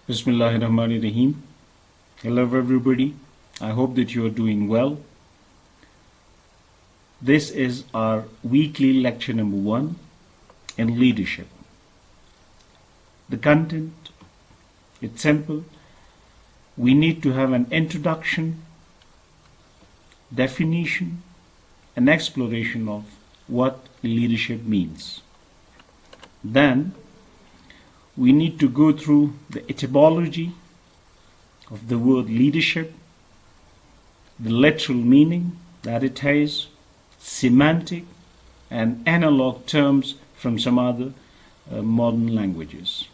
Bismillahirrahmanirrahim. Hello everybody. I hope that you are doing well. This is our weekly lecture number 1 in leadership. The content, it's simple. We need to have an introduction, definition, an exploration of what leadership means. Then we need to go through the etymology of the word leadership, the literal meaning that it has, semantic and analog terms from some other modern languages.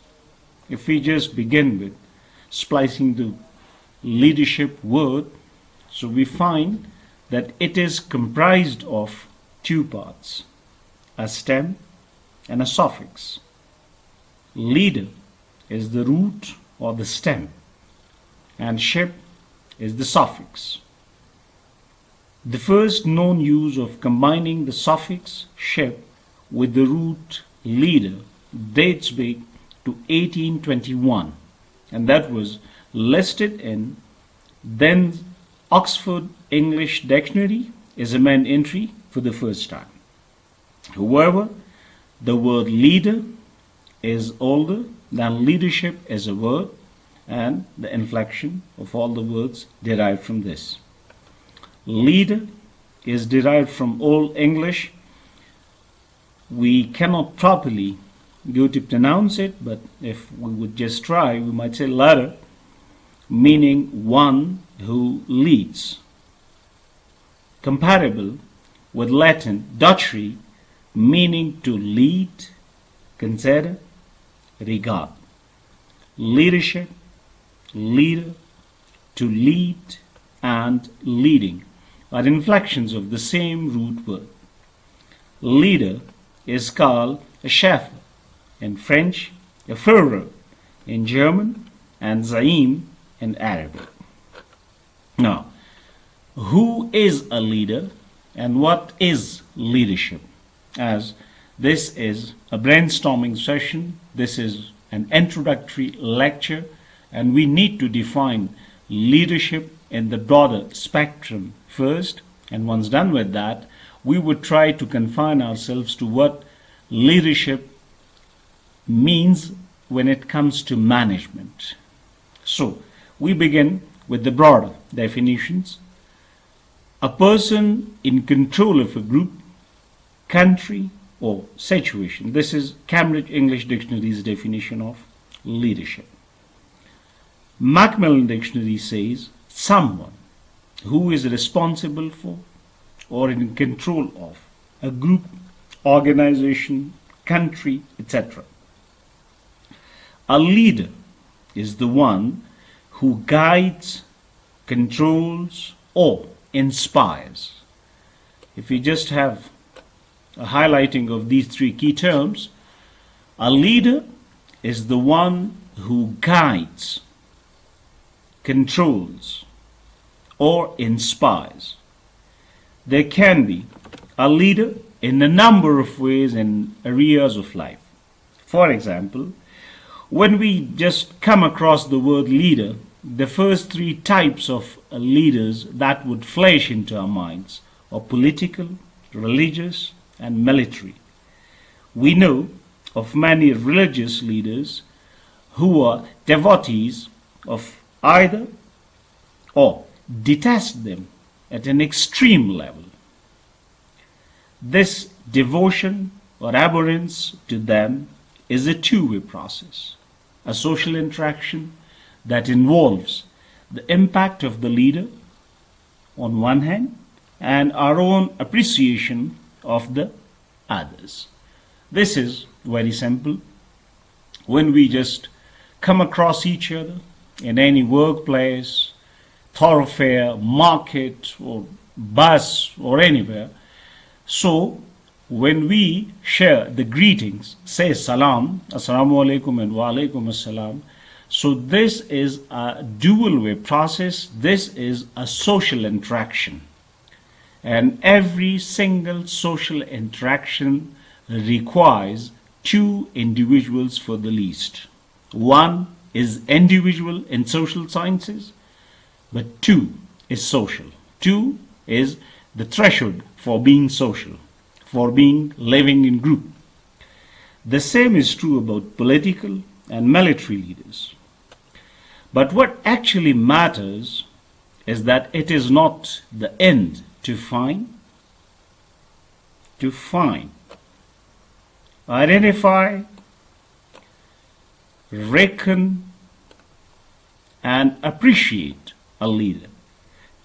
If we just begin with splicing the leadership word, so we find that it is comprised of two parts, a stem and a suffix. Leader is the root or the stem, and ship is the suffix. The first known use of combining the suffix ship with the root leader dates back to 1821, and that was listed in then Oxford English Dictionary as a main entry for the first time. However, the word leader is older than leadership as a word, and the inflection of all the words derived from this. Leader is derived from Old English. We cannot properly go to pronounce it, but if we would just try, we might say ladder, meaning one who leads. Comparable with Latin Dutchery, meaning to lead, consider, regard. Leadership, leader, to lead, and leading are inflections of the same root word. Leader is called a Chef in French, a Führer in German, and Zaim in Arabic. Now, who is a leader and what is leadership? As this is a brainstorming session, this is an introductory lecture, and we need to define leadership in the broader spectrum first, and once done with that, we would try to confine ourselves to what leadership means when it comes to management. So, we begin with the broader definitions. A person in control of a group, country, or situation. This is Cambridge English Dictionary's definition of leadership. Macmillan Dictionary says someone who is responsible for or in control of a group, organization, country, etc. A leader is the one who guides, controls, or inspires. If we just have a highlighting of these three key terms, a leader is the one who guides, controls, or inspires. There can be a leader in a number of ways in areas of life. For example, when we just come across the word leader, the first three types of leaders that would flash into our minds are political, religious, and military. We know of many religious leaders who are devotees of either or detest them at an extreme level. This devotion or abhorrence to them is a two-way process, a social interaction that involves the impact of the leader on one hand and our own appreciation of the others. This is very simple. When we just come across each other in any workplace, thoroughfare, market, or bus, or anywhere, so when we share the greetings, say salam, assalamu alaikum and wa alaikum assalam, so this is a dual way process, this is a social interaction. And every single social interaction requires two individuals for the least. One is individual in social sciences, but 2 is social. 2 is the threshold for being social, for being living in group. The same is true about political and military leaders. But what actually matters is that it is not the end to find, identify, reckon, and appreciate a leader.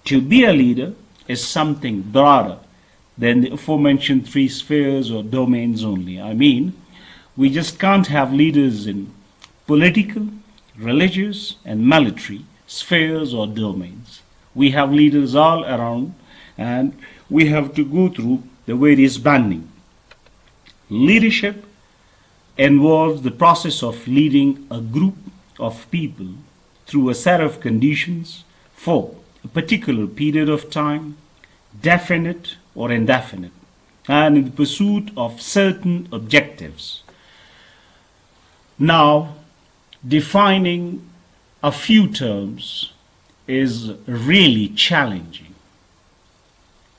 To be a leader is something broader than the aforementioned 3 spheres or domains only. I mean, we just can't have leaders in political, religious, and military spheres or domains. We have leaders all around, and we have to go through the various banding. Leadership involves the process of leading a group of people through a set of conditions for a particular period of time, definite or indefinite, and in the pursuit of certain objectives. Now, defining a few terms is really challenging.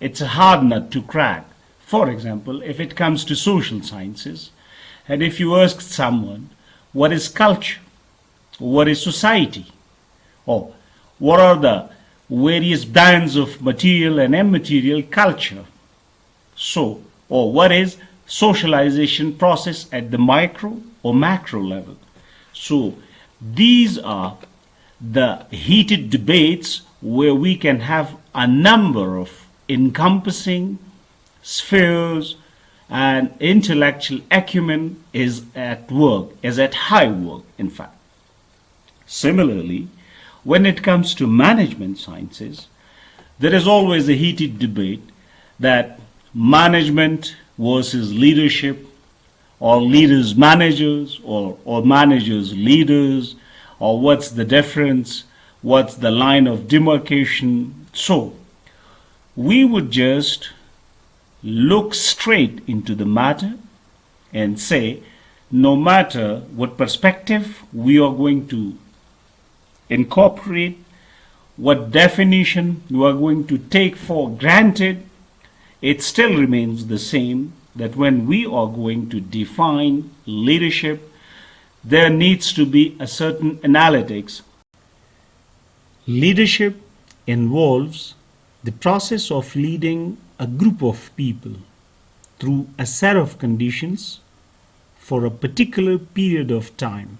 It's a hard nut to crack. For example, if it comes to social sciences, and if you ask someone, what is culture? What is society? Or what are the various bands of material and immaterial culture? So, or what is socialization process at the micro or macro level? So, these are the heated debates where we can have a number of encompassing spheres, and intellectual acumen is at work, is at high work, in fact. Similarly, when it comes to management sciences, there is always a heated debate that management versus leadership, or leaders managers, or managers leaders, or what's the difference, what's the line of demarcation. So, we would just look straight into the matter and say, no matter what perspective we are going to incorporate, what definition you are going to take for granted, it still remains the same, that when we are going to define leadership, there needs to be a certain analytics. Leadership involves the process of leading a group of people through a set of conditions for a particular period of time,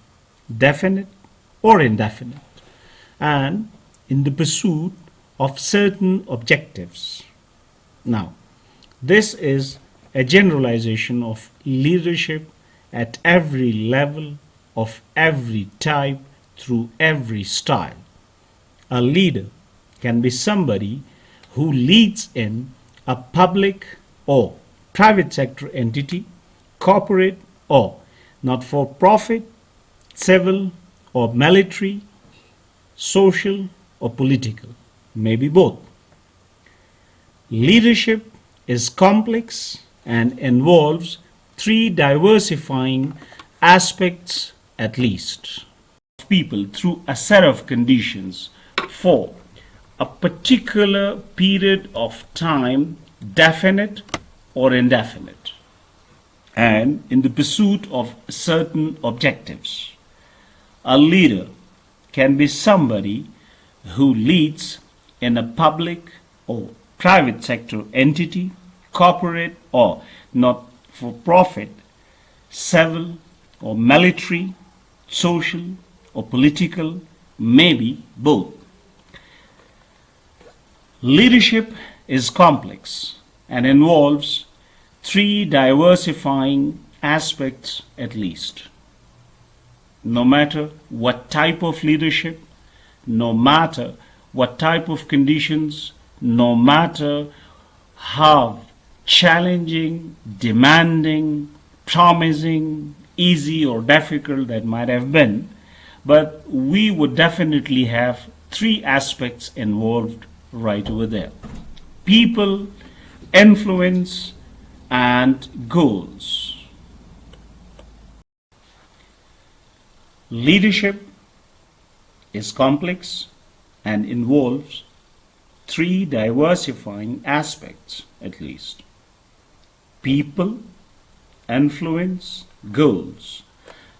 definite or indefinite, and in the pursuit of certain objectives. Now, this is a generalization of leadership at every level, of every type, through every style. A leader can be somebody who leads in a public or private sector entity, corporate or not-for-profit, civil or military, social or political, maybe both. Leadership is complex and involves 3 diversifying aspects at least. People through a set of conditions for a particular period of time, definite or indefinite, and in the pursuit of certain objectives. A leader can be somebody who leads in a public or private sector entity, corporate or not-for-profit, civil or military, social or political, maybe both. Leadership is complex and involves 3 diversifying aspects at least. No matter what type of leadership, no matter what type of conditions, no matter how challenging, demanding, promising, easy or difficult that might have been, but we would definitely have 3 aspects involved right over there: people, influence, and goals. Leadership is complex and involves three diversifying aspects at least: people, influence, goals.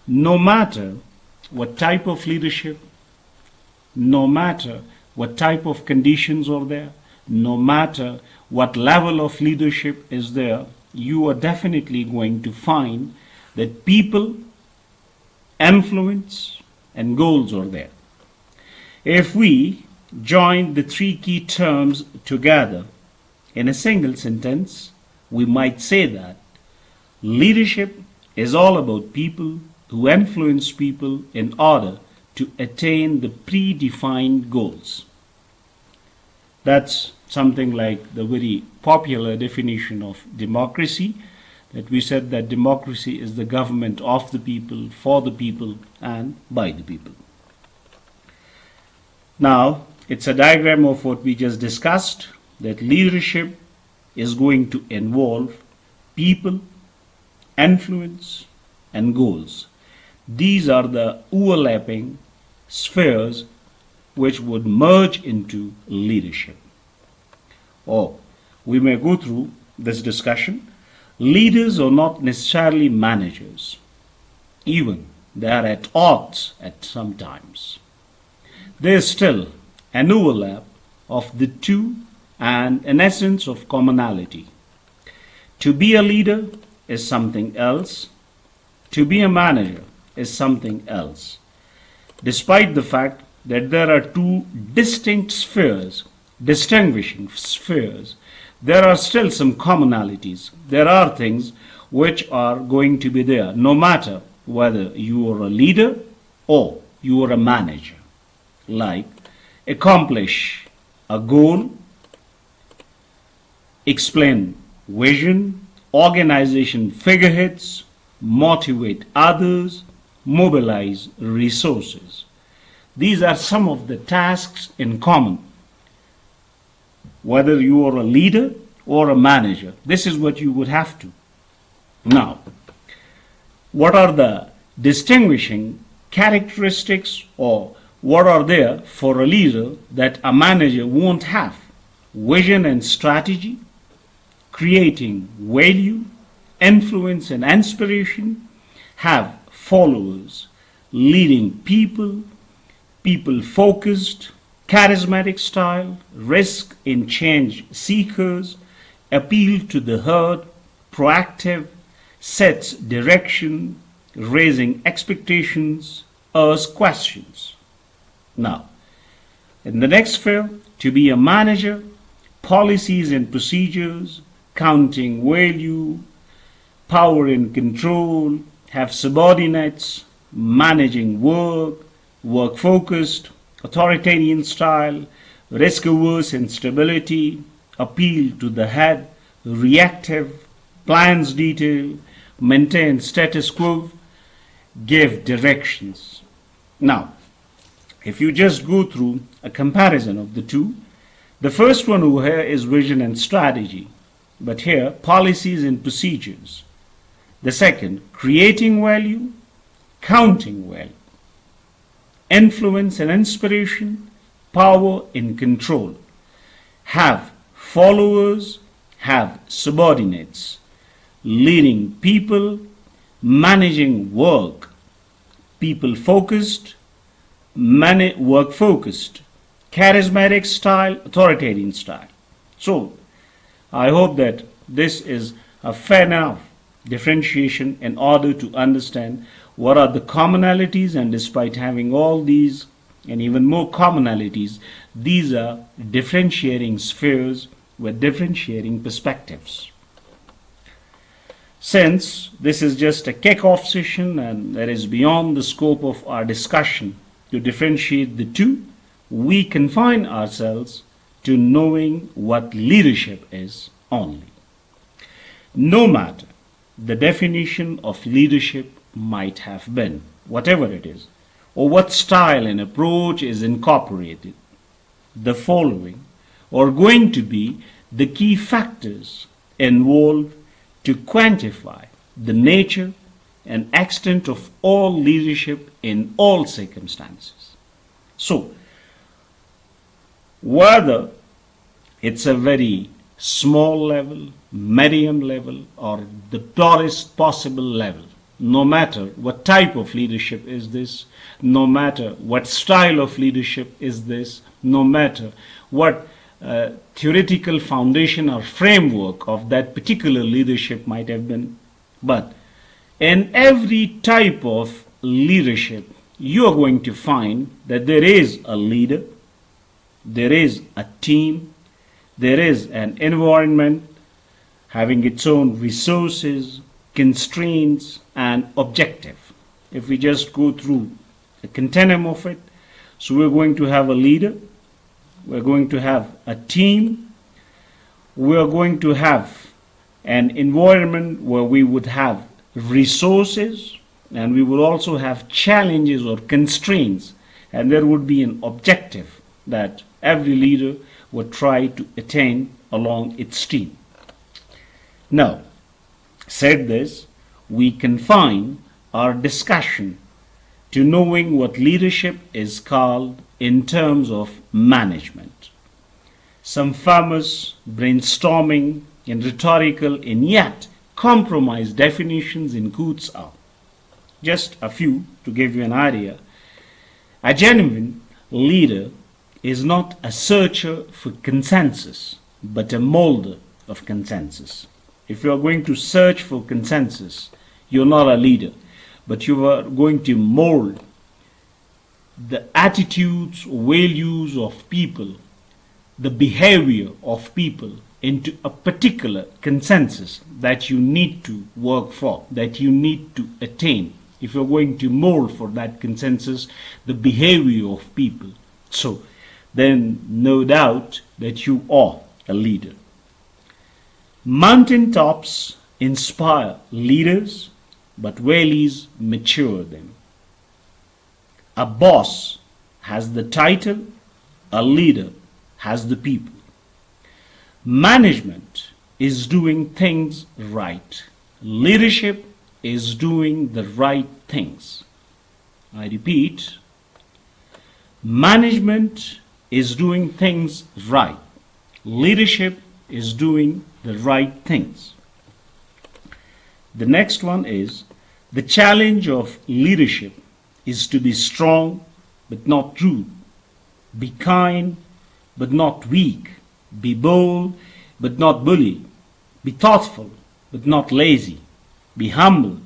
No matter what type of leadership, no matter what type of conditions are there, no matter what level of leadership is there, you are definitely going to find that people, influence, and goals are there. If we join the three key terms together in a single sentence, we might say that leadership is all about people who influence people in order to attain the predefined goals. That's something like the very popular definition of democracy, that we said that democracy is the government of the people, for the people, and by the people. Now, it's a diagram of what we just discussed, that leadership is going to involve people, influence, and goals. These are the overlapping spheres which would merge into leadership. Or we may go through this discussion. Leaders are not necessarily managers, even they are at odds at some times. There is still an overlap of the two and an essence of commonality. To be a leader is something else. To be a manager is something else. Despite the fact that there are two distinct spheres, distinguishing spheres, there are still some commonalities. There are things which are going to be there, no matter whether you are a leader or you are a manager. Like accomplish a goal, explain vision, organization figureheads, motivate others, mobilize resources. These are some of the tasks in common. Whether you are a leader or a manager, this is what you would have to. Now, what are the distinguishing characteristics, or what are there for a leader that a manager won't have? Vision and strategy, creating value, influence and inspiration, have followers, leading people, people-focused, charismatic style, risk in change seekers, appeal to the herd, proactive, sets direction, raising expectations, asks questions. Now, in the next sphere, to be a manager, policies and procedures, counting value, power and control, have subordinates, managing work, work-focused, authoritarian style, risk-averse instability, appeal to the head, reactive, plans detail, maintain status quo, give directions. Now, if you just go through a comparison of the two, the first one over here is vision and strategy, but here policies and procedures. The second, creating value, counting value, influence and inspiration, power and control, have followers, have subordinates, leading people, managing work, people-focused, work-focused, charismatic style, authoritarian style. So, I hope that this is a fair enough differentiation in order to understand what are the commonalities, and despite having all these and even more commonalities, these are differentiating spheres with differentiating perspectives. Since this is just a kick-off session and that is beyond the scope of our discussion to differentiate the two, we confine ourselves to knowing what leadership is only. No matter the definition of leadership might have been, whatever it is, or what style and approach is incorporated, the following are going to be the key factors involved to quantify the nature and extent of all leadership in all circumstances. So, whether it's a very small level, medium level, or the tallest possible level, no matter what type of leadership is this, no matter what style of leadership is this, no matter what theoretical foundation or framework of that particular leadership might have been, but in every type of leadership, you are going to find that there is a leader, there is a team, there is an environment having its own resources, constraints, and objective. If we just go through the continuum of it, so we're going to have a leader, we're going to have a team, we're going to have an environment where we would have resources, and we will also have challenges or constraints, and there would be an objective that every leader would try to attain along its team. Now, said this, we confine our discussion to knowing what leadership is called in terms of management. Some famous brainstorming and rhetorical and yet compromised definitions in quotes are just a few to give you an idea. A genuine leader is not a searcher for consensus, but a molder of consensus. If you are going to search for consensus, you're not a leader, but you are going to mold the attitudes, values of people, the behavior of people into a particular consensus that you need to work for, that you need to attain. If you're going to mold for that consensus the behavior of people, so then no doubt that you are a leader. Mountaintops inspire leaders, but valleys mature them. A boss has the title, a leader has the people. Management is doing things right. Leadership is doing the right things. I repeat, management is doing things right. Leadership is doing the right things. The next one is the challenge of leadership is to be strong but not rude, be kind but not weak, be bold but not bully, be thoughtful but not lazy, be humble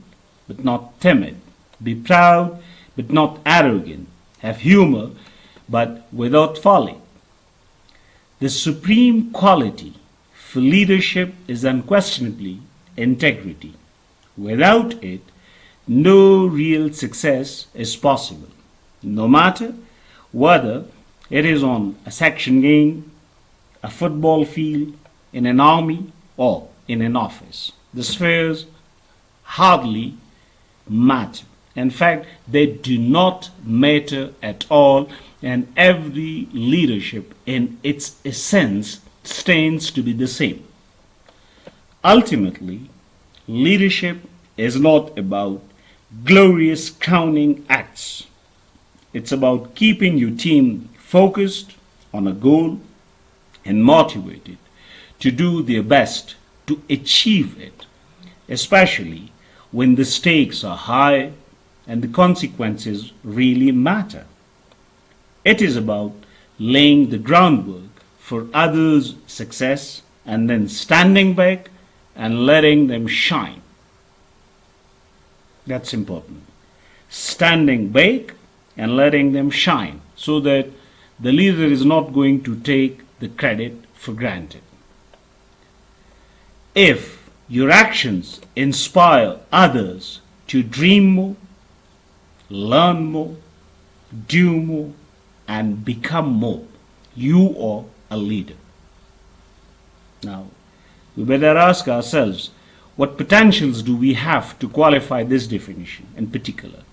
but not timid, be proud but not arrogant, have humor but without folly. The supreme quality for leadership is unquestionably integrity. Without it, no real success is possible, no matter whether it is on a section game, a football field, in an army, or in an office. The spheres hardly matter. In fact, they do not matter at all, and every leadership in its essence stands to be the same. Ultimately, leadership is not about glorious crowning acts. It's about keeping your team focused on a goal and motivated to do their best to achieve it, especially when the stakes are high and the consequences really matter. It is about laying the groundwork for others' success and then standing back and letting them shine. That's important. Standing back and letting them shine so that the leader is not going to take the credit for granted. If your actions inspire others to dream more, learn more, do more, and become more, you are a leader. Now, we better ask ourselves, what potentials do we have to qualify this definition in particular?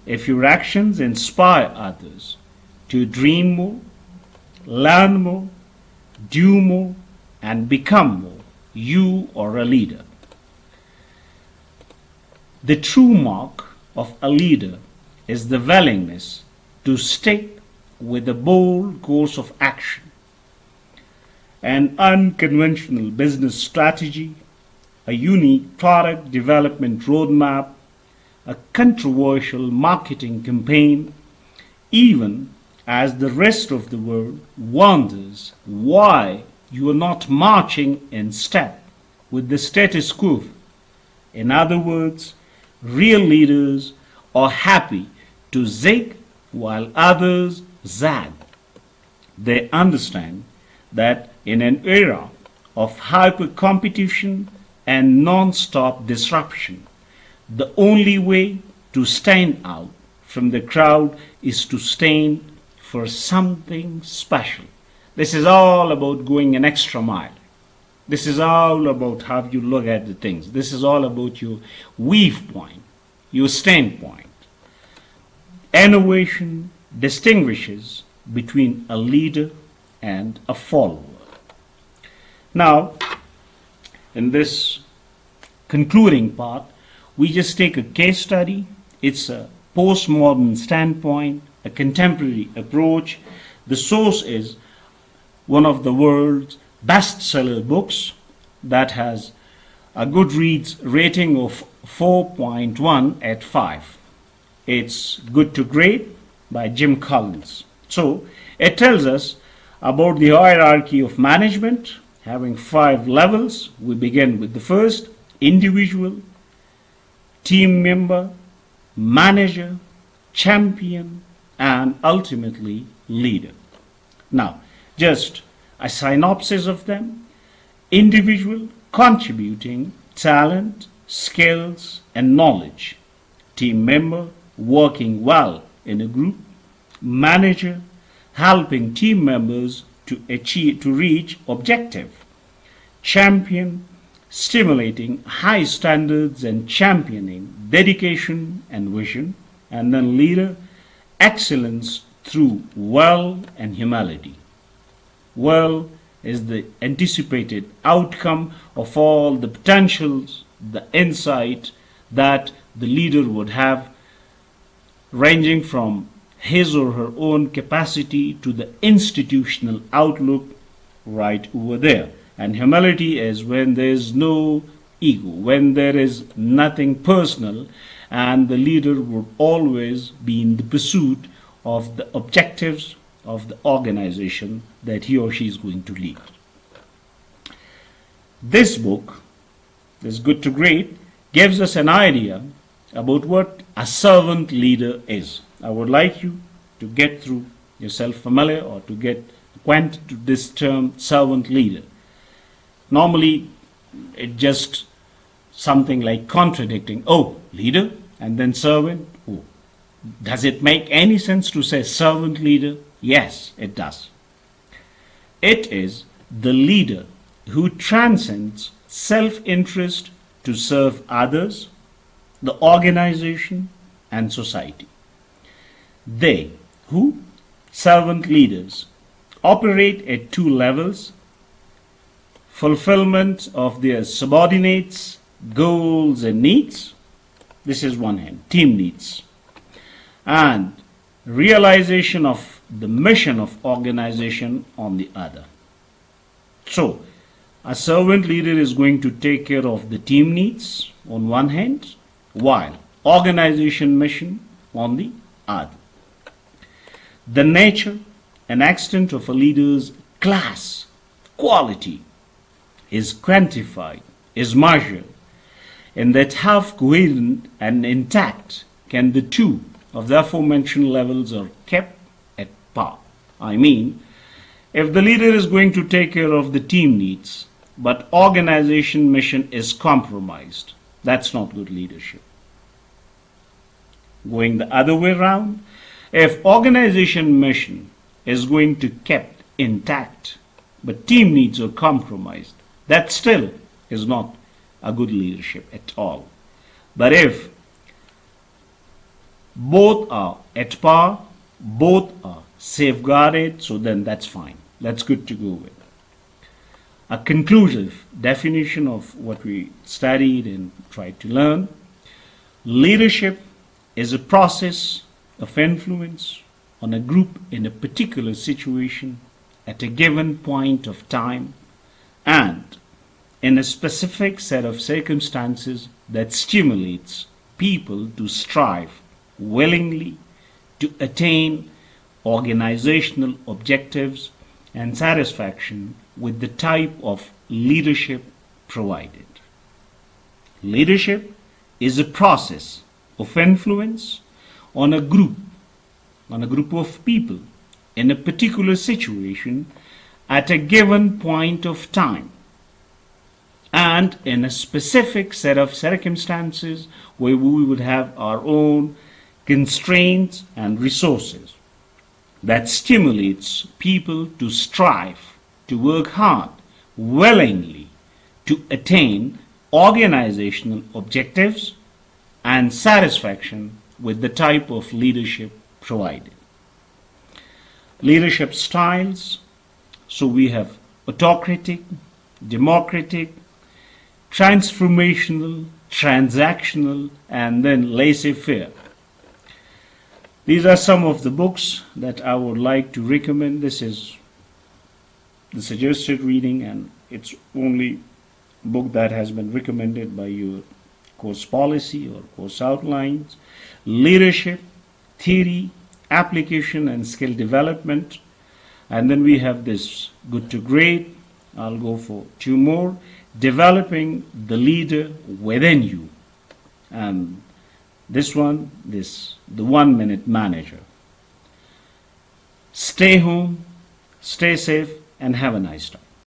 If your actions inspire others to dream more, learn more, do more, and become more, you are a leader. The true mark of a leader is the willingness to stick with a bold course of action, an unconventional business strategy, a unique product development roadmap, a controversial marketing campaign, even as the rest of the world wonders why you are not marching in step with the status quo. In other words, real leaders are happy to zig while others zag. They understand that in an era of hyper competition and non stop disruption, the only way to stand out from the crowd is to stand for something special. This is all about going an extra mile. This is all about how you look at the things. This is all about your viewpoint, your standpoint. Innovation distinguishes between a leader and a follower. Now, in this concluding part, we just take a case study. It's a postmodern standpoint, a contemporary approach. The source is one of the world's bestseller books that has a Goodreads rating of 4.1 at 5. It's Good to Great by Jim Collins. So it tells us about the hierarchy of management having 5 levels. We begin with the first: individual, team member, manager, champion, and ultimately leader. Now, just a synopsis of them: individual, contributing talent, skills, and knowledge; team member, working well in a group; manager, helping team members to reach objective; champion, stimulating high standards and championing dedication and vision; and then leader, excellence through will and humility. Will is the anticipated outcome of all the potentials, the insight that the leader would have, ranging from his or her own capacity to the institutional outlook right over there. And humility is when there is no ego, when there is nothing personal, and the leader would always be in the pursuit of the objectives of the organization that he or she is going to lead. This book, this Good to Great, gives us an idea about what a servant leader is. I would like you to get through yourself familiar or to get acquainted to this term servant leader. Normally, it's just something like contradicting, oh, leader and then servant. Oh, does it make any sense to say servant leader? Yes, it does. It is the leader who transcends self-interest to serve others, the organization, and society. They who, servant leaders, operate at 2 levels: fulfillment of their subordinates' goals and needs. This is one hand, team needs. And realization of the mission of organization on the other. So, a servant leader is going to take care of the team needs on one hand, while organization mission on the other. The nature and extent of a leader's class, quality, is quantified, is measured, in that half coherent and intact can the 2 of the aforementioned levels are kept at par. I mean, if the leader is going to take care of the team needs, but organization mission is compromised, that's not good leadership. Going the other way around, if organization mission is going to kept intact, but team needs are compromised, that still is not a good leadership at all. But if both are at par, both are safeguarded, so then that's fine. That's good to go with. A conclusive definition of what we studied and tried to learn: leadership is a process of influence, on a group in a particular situation at a given point of time and in a specific set of circumstances that stimulates people to strive willingly to attain organizational objectives and satisfaction with the type of leadership provided. Leadership is a process of influence on a group of people in a particular situation at a given point of time and in a specific set of circumstances where we would have our own constraints and resources that stimulates people to strive, to work hard, willingly, to attain organizational objectives and satisfaction with the type of leadership provided. Leadership styles, so we have autocratic, democratic, transformational, transactional, and then laissez-faire. These are some of the books that I would like to recommend. This is the suggested reading, and it's only book that has been recommended by your course policy or course outlines. Leadership, theory, application, and skill development. And then we have this good to great. I'll go for two more. Developing the leader within you. And this one, the 1 minute manager. Stay home, stay safe, and have a nice time.